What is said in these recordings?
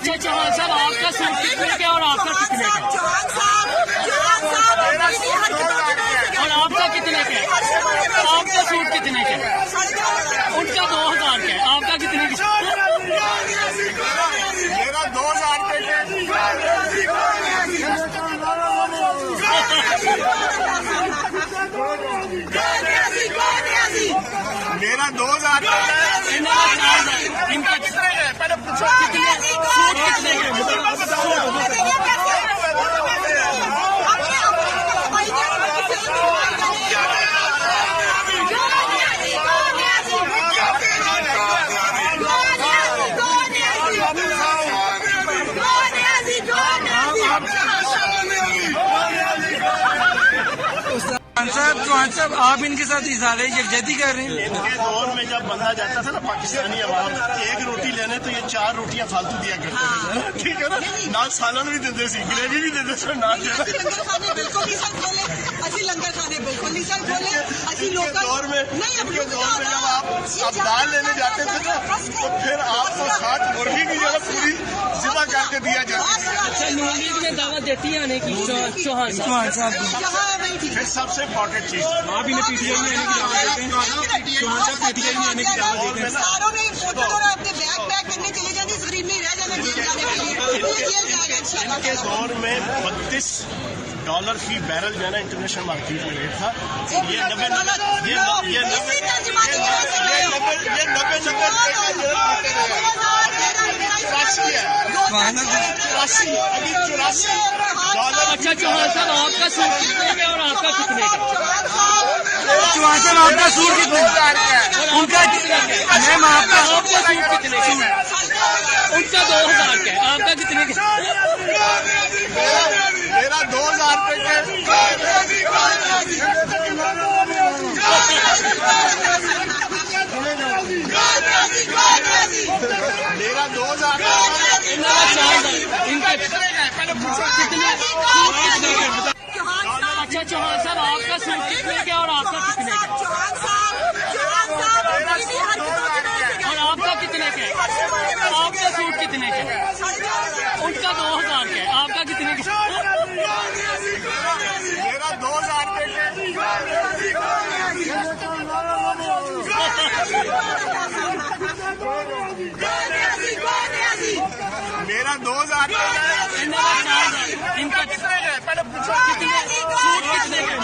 अच्छा चौहान साहब, आपका सूट कितने का और आपका कितने का? और आपका कितने का? आपका सूट कितने का? उनका 2000 का है, आपका कितने का? मेरा 2000 रुपए मेरा 2000 इनका कितने का? पहले पूछो कितने सूट कितने का? चौहान साहब, आप इनके साथ इजहार यकजहती कर रहे हैं। इनके दौर में जब बंदा जाता था ना पाकिस्तानी अवाम, एक रोटी लेने तो ये 4 रोटियां फालतू दिया करते थे, ठीक है ना। नाल सालन भी देते थे, ग्रेवी भी देते थे, नाल लंगर खाने बिल्कुल नहीं सर खोले, असि लंगर खाने बिल्कुल नहीं सर खोले, असि लोकल दौर में नहीं। इनके दौर में जब आप दाल लेने जाते थे ना, तो फिर आपको 60 मुर्गी की जगह पूरी जिबा करके दिया जाता था। अच्छा, नून लीग ने दावत देती है आने की चौहान साहब? फिर सबसे इम्पोर्टेंट चीज, आप इन्हें पीटीआई में आने की दावत देते हैं। चौहान साहब पीटीआई में आने की दावत देते हैं। सारों ने फोटो और अपने बैग पैक करने चले जाते, शरीर में रह जाना जेल जाने के लिए, जेल जाएगा इंशाल्लाह। इनके दौर में $32 फी बैरल जो है ना इंटरनेशनल मार्केट में रेट था। ये 90 अच्छा चौहान साहब, आपका सूट कितने का और आपका कितने का? चौहान साहब, आपका सूट कितने का? उनका कितने का? मैम, आपका सूट कितने का? उनका 2000 का है, आपका कितने का? मेरा 2000 रुपए मेरा 2000 इनका कितने का? पहले पूछो कितने का? अच्छा चौहान साहब, आपका सूट कितने का और आपका कितने का? और आपका कितने का? आपका सूट कितने का? उनका 2000 का है, आपका कितने का? मेरा 2000 रुपए मेरा 2000 इनका कितने का? पहले पूछो कितने सूट कितने का?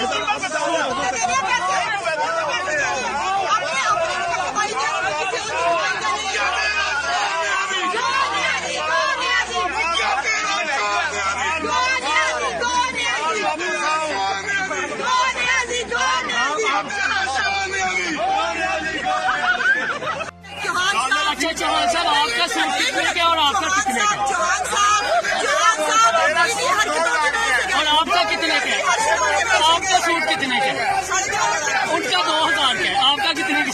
अच्छा चौहान साहब, आपका सूट कितने का और आपका कितने का? और आपका कितने का? आपका सूट कितने का? उनका 2000 का है, आपका कितने का?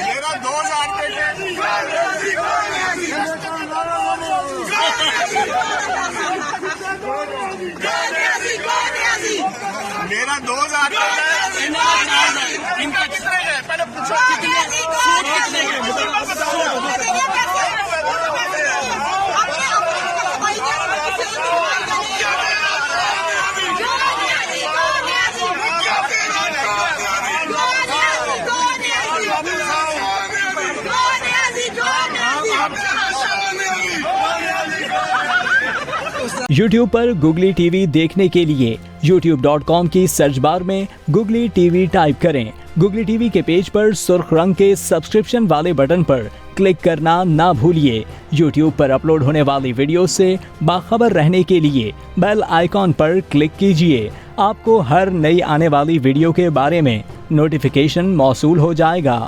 मेरा 2000 रुपए मेरा 2000 इनका कितने का? पहले पूछो कितने सूट कितने का? YouTube पर गुगली टीवी देखने के लिए youtube.com की सर्च बार में गुगली टीवी टाइप करें। गुगली टीवी के पेज पर सुर्ख रंग के सब्सक्रिप्शन वाले बटन पर क्लिक करना ना भूलिए। YouTube पर अपलोड होने वाली वीडियो से बाखबर रहने के लिए बेल आइकॉन पर क्लिक कीजिए। आपको हर नई आने वाली वीडियो के बारे में नोटिफिकेशन मौसूल हो जाएगा।